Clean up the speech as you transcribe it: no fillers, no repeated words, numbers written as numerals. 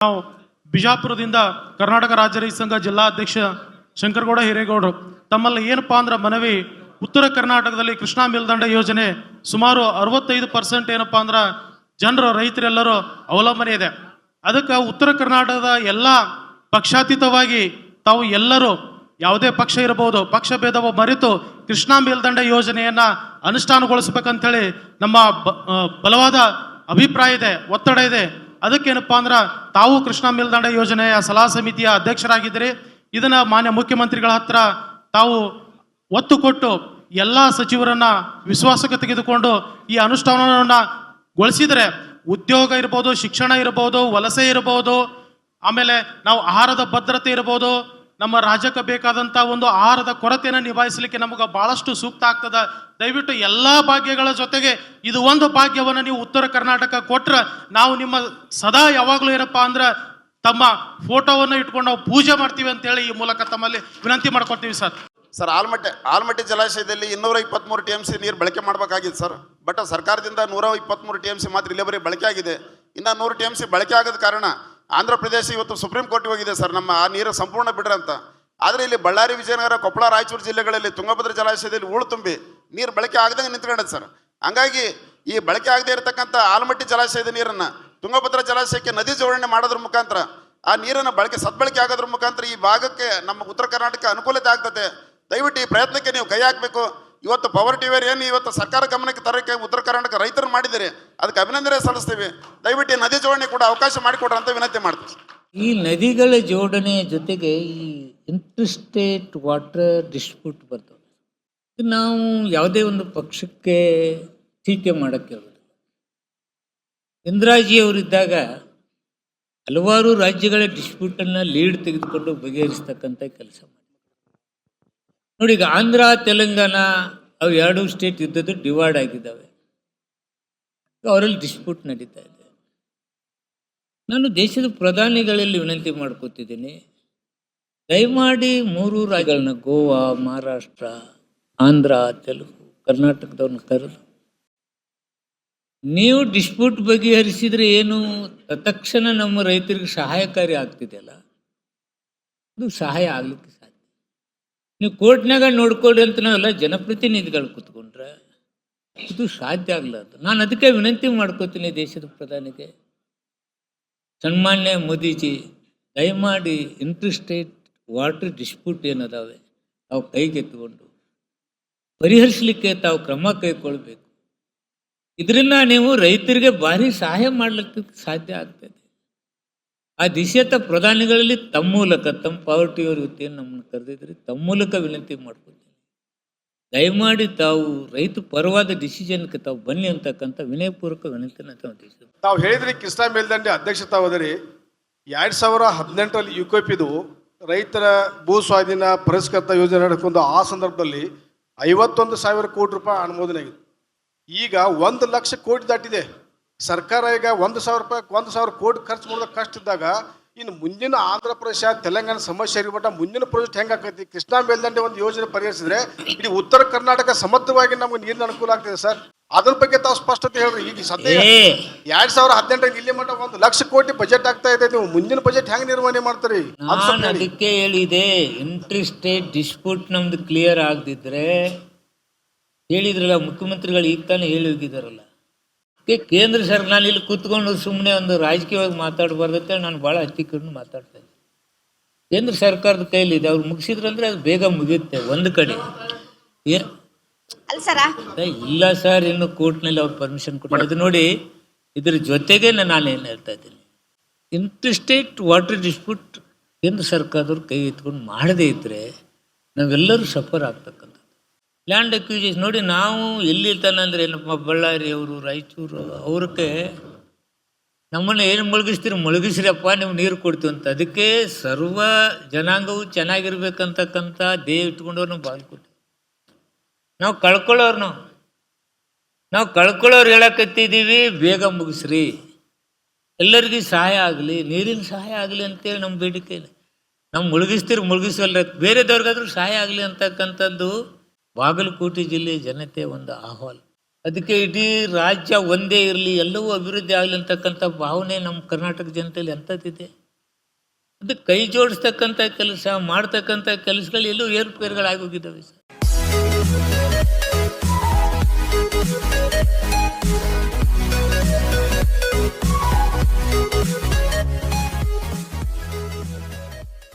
ನಾವು ಬಿಜಾಪುರದಿಂದ ಕರ್ನಾಟಕ ರಾಜ್ಯ ರೈತ ಸಂಘ ಜಿಲ್ಲಾಧ್ಯಕ್ಷ ಶಂಕರಗೌಡ ಹಿರೇಗೌಡರು ತಮ್ಮಲ್ಲಿ ಏನಪ್ಪಾ ಅಂದ್ರೆ ಮನವಿ, ಉತ್ತರ ಕರ್ನಾಟಕದಲ್ಲಿ ಕೃಷ್ಣಾ ಮೇಲ್ದಂಡ ಯೋಜನೆ ಸುಮಾರು 65% ಏನಪ್ಪಾ ಅಂದ್ರೆ ಜನರು ರೈತರೆಲ್ಲರೂ ಅವಲಂಬನೆ ಇದೆ. ಅದಕ್ಕೆ ಉತ್ತರ ಕರ್ನಾಟಕದ ಎಲ್ಲ ಪಕ್ಷಾತೀತವಾಗಿ ತಾವು ಎಲ್ಲರೂ ಯಾವುದೇ ಪಕ್ಷ ಇರಬಹುದು, ಪಕ್ಷ ಭೇದವ ಮರೆತು ಕೃಷ್ಣಾ ಮೇಲ್ದಂಡ ಯೋಜನೆಯನ್ನ ಅನುಷ್ಠಾನಗೊಳಿಸಬೇಕಂತೇಳಿ ನಮ್ಮ ಬಲವಾದ ಅಭಿಪ್ರಾಯ ಇದೆ, ಒತ್ತಡ ಇದೆ. ಅದಕ್ಕೇನಪ್ಪಾ ಅಂದ್ರೆ ತಾವು ಕೃಷ್ಣಾ ಮೇಲ್ದಂಡ ಯೋಜನೆಯ ಸಲಹಾ ಸಮಿತಿಯ ಅಧ್ಯಕ್ಷರಾಗಿದ್ದೀರಿ. ಇದನ್ನ ಮಾನ್ಯ ಮುಖ್ಯಮಂತ್ರಿಗಳ ಹತ್ರ ತಾವು ಒತ್ತು ಕೊಟ್ಟು ಎಲ್ಲ ಸಚಿವರನ್ನ ವಿಶ್ವಾಸಕ್ಕೆ ತೆಗೆದುಕೊಂಡು ಈ ಅನುಷ್ಠಾನವನ್ನ ಗೊಳಿಸಿದರೆ ಉದ್ಯೋಗ ಇರ್ಬೋದು, ಶಿಕ್ಷಣ ಇರಬಹುದು, ವಲಸೆ ಇರಬಹುದು, ಆಮೇಲೆ ನಾವು ಆಹಾರದ ಭದ್ರತೆ ಇರಬಹುದು, ನಮ್ಮ ರಾಜ್ಯಕ್ಕೆ ಬೇಕಾದಂಥ ಒಂದು ಆಹಾರದ ಕೊರತೆಯನ್ನು ನಿಭಾಯಿಸಲಿಕ್ಕೆ ನಮಗೆ ಬಹಳಷ್ಟು ಸೂಕ್ತ ಆಗ್ತದೆ. ದಯವಿಟ್ಟು ಎಲ್ಲ ಭಾಗ್ಯಗಳ ಜೊತೆಗೆ ಇದು ಒಂದು ಭಾಗ್ಯವನ್ನು ನೀವು ಉತ್ತರ ಕರ್ನಾಟಕ ಕೊಟ್ರೆ ನಾವು ನಿಮ್ಮ ಸದಾ ಯಾವಾಗಲೂ ಏನಪ್ಪಾ ಅಂದ್ರೆ ತಮ್ಮ ಫೋಟೋವನ್ನು ಇಟ್ಕೊಂಡು ನಾವು ಪೂಜೆ ಮಾಡ್ತೀವಿ ಅಂತೇಳಿ ಈ ಮೂಲಕ ತಮ್ಮಲ್ಲಿ ವಿನಂತಿ ಮಾಡ್ಕೊತೀವಿ ಸರ್. ಸರ್, ಆಲ್ಮಟ್ಟಿ ಜಲಾಶಯದಲ್ಲಿ 223 TMC ನೀರು ಬಳಕೆ ಮಾಡಬೇಕಾಗಿತ್ತು ಸರ್. ಬಟ್ ಸರ್ಕಾರದಿಂದ 123 TMC ಮಾತ್ರ ಇಲ್ಲಿವರೆಗೆ ಬಳಕೆ ಆಗಿದೆ. ಇನ್ನು 100 TMC ಬಳಕೆ ಆಗದ ಕಾರಣ ಆಂಧ್ರ ಪ್ರದೇಶ ಇವತ್ತು ಸುಪ್ರೀಂ ಕೋರ್ಟ್ಗೆ ಹೋಗಿದೆ ಸರ್, ನಮ್ಮ ಆ ನೀರು ಸಂಪೂರ್ಣ ಬಿಡ್ರಿ ಅಂತ. ಆದರೆ ಇಲ್ಲಿ ಬಳ್ಳಾರಿ, ವಿಜಯನಗರ, ಕೊಪ್ಪಳ, ರಾಯಚೂರು ಜಿಲ್ಲೆಗಳಲ್ಲಿ ತುಂಗಭದ್ರಾ ಜಲಾಶಯದಲ್ಲಿ ಹೂಳು ತುಂಬಿ ನೀರು ಬಳಕೆ ಆಗದಂಗೆ ನಿಂತ್ಕೊಂಡದ್ದು ಸರ್. ಹಂಗಾಗಿ ಈ ಬಳಕೆ ಆಗದೆ ಇರತಕ್ಕಂಥ ಆಲಮಟ್ಟಿ ಜಲಾಶಯದ ನೀರನ್ನು ತುಂಗಭದ್ರಾ ಜಲಾಶಯಕ್ಕೆ ನದಿ ಜೋಡಣೆ ಮಾಡೋದ್ರ ಮುಖಾಂತರ ಆ ನೀರನ್ನು ಸದ್ಬಳಕೆ ಆಗೋದ್ರ ಮುಖಾಂತರ ಈ ಭಾಗಕ್ಕೆ ನಮ್ಮ ಉತ್ತರ ಕರ್ನಾಟಕ ಅನುಕೂಲತೆ ಆಗ್ತದೆ. ದಯವಿಟ್ಟು ಈ ಪ್ರಯತ್ನಕ್ಕೆ ನೀವು ಕೈ ಹಾಕಬೇಕು. ಇವತ್ತು ಪವರ್ ಟಿವಿಯರ್ ಏನು ಇವತ್ತು ಸರ್ಕಾರ ಗಮನಕ್ಕೆ ತರೋಕ್ಕೆ ಉತ್ತರ ಕರ್ನಾಟಕ ರೈತರು ಮಾಡಿದ್ದೀರಿ, ಅದಕ್ಕೆ ಅಭಿನಂದನೆ ಸಲ್ಲಿಸ್ತೀವಿ. ದಯವಿಟ್ಟು ಈ ನದಿ ಜೋಡಣೆ ಕೂಡ ಅವಕಾಶ ಮಾಡಿಕೊಡ್ರಿ ಅಂತ ವಿನಂತಿ ಮಾಡ್ತೀವಿ. ಈ ನದಿಗಳ ಜೋಡಣೆ ಜೊತೆಗೆ ಈ ಇಂಟರ್ಸ್ಟೇಟ್ ವಾಟರ್ ಡಿಸ್ಪ್ಯೂಟ್ ಬರ್ತವೆ. ನಾವು ಯಾವುದೇ ಒಂದು ಪಕ್ಷಕ್ಕೆ ಟೀಕೆ ಮಾಡೋಕ್ಕೆ ಹೇಳೋದು. ಇಂದ್ರಾಜಿಯವರಿದ್ದಾಗ ಹಲವಾರು ರಾಜ್ಯಗಳ ಡಿಸ್ಪ್ಯೂಟನ್ನು ಲೀಡ್ ತೆಗೆದುಕೊಂಡು ಬಗೆಹರಿಸ್ತಕ್ಕಂಥ ಕೆಲಸ ಮಾಡಿ ನೋಡಿ. ಈಗ ಆಂಧ್ರ, ತೆಲಂಗಾಣ ಅವು 2 ಸ್ಟೇಟ್ ಇದ್ದದ್ದು ಡಿವೈಡ್ ಆಗಿದ್ದಾವೆ. ಅವರಲ್ಲಿ ಡಿಸ್ಪ್ಯೂಟ್ ನಡೀತಾ ಇದೆ. ನಾನು ದೇಶದ ಪ್ರಧಾನಿಗಳಲ್ಲಿ ವಿನಂತಿ ಮಾಡ್ಕೋತಿದ್ದೀನಿ, ದಯಮಾಡಿ 3 ರಾಜ್ಯಗಳನ್ನ ಗೋವಾ, ಮಹಾರಾಷ್ಟ್ರ, ಆಂಧ್ರ, ತೆಲುಗು, ಕರ್ನಾಟಕದವ್ರನ್ನ ಕರೆದು ನೀವು ಡಿಸ್ಪ್ಯೂಟ್ ಬಗೆಹರಿಸಿದ್ರೆ ಏನು ತತ್ಕ್ಷಣ ನಮ್ಮ ರೈತರಿಗೆ ಸಹಾಯಕಾರಿ ಆಗ್ತಿದೆಯಲ್ಲ, ಅದು ಸಹಾಯ ಆಗ್ಲಿಕ್ಕೆ ಸಾಧ್ಯ. ನೀವು ಕೋರ್ಟ್ನಾಗ ನೋಡ್ಕೊಡ್ರಿ ಅಂತ ನಾವೆಲ್ಲ ಜನಪ್ರತಿನಿಧಿಗಳು ಕೂತ್ಕೊಂಡ್ರೆ ಇದು ಸಾಧ್ಯ ಆಗ್ಲಾರ್ದು. ನಾನು ಅದಕ್ಕೆ ವಿನಂತಿ ಮಾಡ್ಕೋತೀನಿ ದೇಶದ ಪ್ರಧಾನಿಗೆ, ಸನ್ಮಾನ್ಯ ಮೋದಿಜಿ, ದಯಮಾಡಿ ಇಂಟರ್ಸ್ಟೇಟ್ ವಾಟರ್ ಡಿಸ್ಪ್ಯೂಟ್ ಏನದಾವೆ ತಾವು ಕೈಗೆತ್ತಿಕೊಂಡು ಪರಿಹರಿಸಲಿಕ್ಕೆ ತಾವು ಕ್ರಮ ಕೈಗೊಳ್ಬೇಕು. ಇದರಿಂದ ನೀವು ರೈತರಿಗೆ ಭಾರಿ ಸಹಾಯ ಮಾಡಲಿಕ್ಕೆ ಸಾಧ್ಯ ಆಗ್ತದೆ. ಆ ದಿಶೆತ ಪ್ರಧಾನಿಗಳಲ್ಲಿ ತಮ್ಮ ಮೂಲಕ, ತಮ್ಮ ಪಾವರ್ಟಿಯವರು ಇವತ್ತೇನು ನಮ್ಮನ್ನು ಕರೆದಿದ್ರಿ, ತಮ್ಮ ಮೂಲಕ ವಿನಂತಿ ಮಾಡ್ಕೊತೀನಿ, ದಯಮಾಡಿ ತಾವು ರೈತ ಪರವಾದ ಡಿಸಿಷನ್ಗೆ ತಾವು ಬನ್ನಿ ಅಂತಕ್ಕಂಥ ವಿನಯಪೂರ್ವಕ ವಿನಂತಿನ ತಾವು ಹೇಳಿದ್ರಿ. ಕೃಷ್ಣಾ ಮೇಲ್ದಂಡೆ ಅಧ್ಯಕ್ಷತಾ ಹೋದರಿ 2018 UKPದು ರೈತರ ಭೂ ಸ್ವಾಧೀನ ಪುರಸ್ಕೃತ ಯೋಜನೆ ನಡ್ಕೊಂಡು ಆ ಸಂದರ್ಭದಲ್ಲಿ 51,000 ಕೋಟಿ ರೂಪಾಯಿ ಅನುಮೋದನೆ ಆಗಿದೆ. ಈಗ 1 ಲಕ್ಷ ಕೋಟಿ ದಾಟಿದೆ. ಸರ್ಕಾರ ಈಗ 1,000 ಕೋಟಿ ಖರ್ಚು ಮಾಡೋದಕ್ಕೆ ಕಷ್ಟ ಇದ್ದಾಗ ಇನ್ನು ಮುಂದಿನ ಆಂಧ್ರ ಪ್ರದೇಶ, ತೆಲಂಗಾಣ ಸಮಸ್ಯೆ ಇರ್ಬಿಟ್ಟ ಮುಂದಿನ ಪ್ರಾಜೆಕ್ಟ್ ಹೆಂಗಾಕೈತಿ? ಕೃಷ್ಣಾ ಮೇಲ್ದಂಡೆ ಒಂದು ಯೋಜನೆ ಪರಿಹರಿಸಿದ್ರೆ ಇಡೀ ಉತ್ತರ ಕರ್ನಾಟಕ ಸಮರ್ಥವಾಗಿ ನಮ್ಗೆ ನೀರಿನ ಅನುಕೂಲ ಆಗ್ತದೆ ಸರ್. ಅದ್ರ ಬಗ್ಗೆ ತಾವು ಸ್ಪಷ್ಟತೆ ಹೇಳ್ರಿ. ಈಗ ಸದ್ಯ 2018 ಇಲ್ಲಿ ಮಟ್ಟ 1 ಲಕ್ಷ ಕೋಟಿ ಬಜೆಟ್ ಆಗ್ತಾ ಇದೆ. ನೀವು ಮುಂದಿನ ಬಜೆಟ್ ಹೆಂಗ್ ನಿರ್ವಹಣೆ ಮಾಡ್ತೀರಿ? ಅದಕ್ಕೆ ಹೇಳಿದೆ, ಇಂಟರ್ಸ್ಟೇಟ್ ಡಿಸ್ಪ್ಯೂಟ್ ನಮ್ದು ಕ್ಲಿಯರ್ ಆಗದಿದ್ರೆ ಹೇಳಿದ್ರಲ್ಲ ಮುಖ್ಯಮಂತ್ರಿಗಳು, ಈಗ ತಾನೇ ಹೇಳಿ ಹೋಗಿದ್ದಾರಲ್ಲ. ಕೇಂದ್ರ ಸರ್ಕಾರ, ನಾನು ಇಲ್ಲಿ ಕೂತ್ಕೊಂಡು ಸುಮ್ಮನೆ ಒಂದು ರಾಜಕೀಯವಾಗಿ ಮಾತಾಡಬಾರ್ದಂತೆ ನಾನು ಭಾಳ ಹತ್ತಿಕೊಂಡು ಮಾತಾಡ್ತಾ ಇದ್ದೆ. ಕೇಂದ್ರ ಸರ್ಕಾರದ ಕೈಲಿದೆ, ಅವ್ರು ಮುಗಿಸಿದ್ರಂದ್ರೆ ಅದು ಬೇಗ ಮುಗಿಯುತ್ತೆ. ಒಂದು ಕಡೆ ಇಲ್ಲ ಸರ್, ಇನ್ನು ಕೋರ್ಟ್ನಲ್ಲಿ ಅವ್ರು ಪರ್ಮಿಷನ್ ಕೊಟ್ಟಿಲ್ಲ. ಅದು ನೋಡಿ, ಇದ್ರ ಜೊತೆಗೆ ನಾನೇನು ಹೇಳ್ತಾ ಇದ್ದೀನಿ, ಇಂಟರ್ಸ್ಟೇಟ್ ವಾಟರ್ ಡಿಸ್ಪ್ಯೂಟ್ ಕೇಂದ್ರ ಸರ್ಕಾರದವ್ರು ಕೈ ಎತ್ಕೊಂಡು ಮಾಡದೇ ಇದ್ದರೆ ನಾವೆಲ್ಲರೂ ಸಫರ್ ಆಗ್ತಕ್ಕಂಥ ಲ್ಯಾಂಡ್ ಅಕ್ವಿಜೇಷನ್ ನೋಡಿ. ನಾವು ಎಲ್ಲಿ ತಾನಂದ್ರೆ ಏನಪ್ಪ, ಬಳ್ಳಾರಿ ಅವರು, ರಾಯಚೂರು ಅವ್ರಕ್ಕೆ ನಮ್ಮನ್ನು ಏನು ಮುಳುಗಿಸ್ರಿಯಪ್ಪ, ನೀವು ನೀರು ಕೊಡ್ತೀವಿ ಅಂತ. ಅದಕ್ಕೆ ಸರ್ವ ಜನಾಂಗವು ಚೆನ್ನಾಗಿರ್ಬೇಕಂತಕ್ಕಂಥ ದೇವ್ ಇಟ್ಕೊಂಡವ್ರು ನಾವು ಬಾಳ್ಕೊಟ್ಟು ನಾವು ಕಳ್ಕೊಳ್ಳೋರು ಹೇಳಕತ್ತಿದ್ದೀವಿ, ಬೇಗ ಮುಗಿಸ್ರಿ, ಎಲ್ಲರಿಗೂ ಸಹಾಯ ಆಗಲಿ, ನೀರಿನ ಸಹಾಯ ಆಗಲಿ ಅಂತೇಳಿ ನಮ್ಮ ಬೇಡಿಕೆ ಇಲ್ಲ. ನಾವು ಮುಳುಗಿಸಲ್ಲ, ಬೇರೆದವ್ರಿಗಾದ್ರೂ ಸಹಾಯ ಆಗಲಿ ಅಂತಕ್ಕಂಥದ್ದು ಬಾಗಲಕೋಟೆ ಜಿಲ್ಲೆ ಜನತೆ ಒಂದು ಆಹ್ವಾನ. ಅದಕ್ಕೆ ಇಡೀ ರಾಜ್ಯ ಒಂದೇ ಇರಲಿ, ಎಲ್ಲವೂ ಅಭಿವೃದ್ಧಿ ಆಗಲಿ ಅಂತಕ್ಕಂಥ ಭಾವನೆ ನಮ್ಮ ಕರ್ನಾಟಕ ಜನತೆಯಲ್ಲಿ ಎಂಥದ್ದಿದೆ. ಅದಕ್ಕೆ ಕೈ ಜೋಡಿಸ್ತಕ್ಕಂಥ ಕೆಲಸ ಮಾಡ್ತಕ್ಕಂಥ ಕೆಲಸಗಳು ಎಲ್ಲೂ ಏರುಪೇರುಗಳಾಗೋಗಿದ್ದಾವೆ ಸರ್.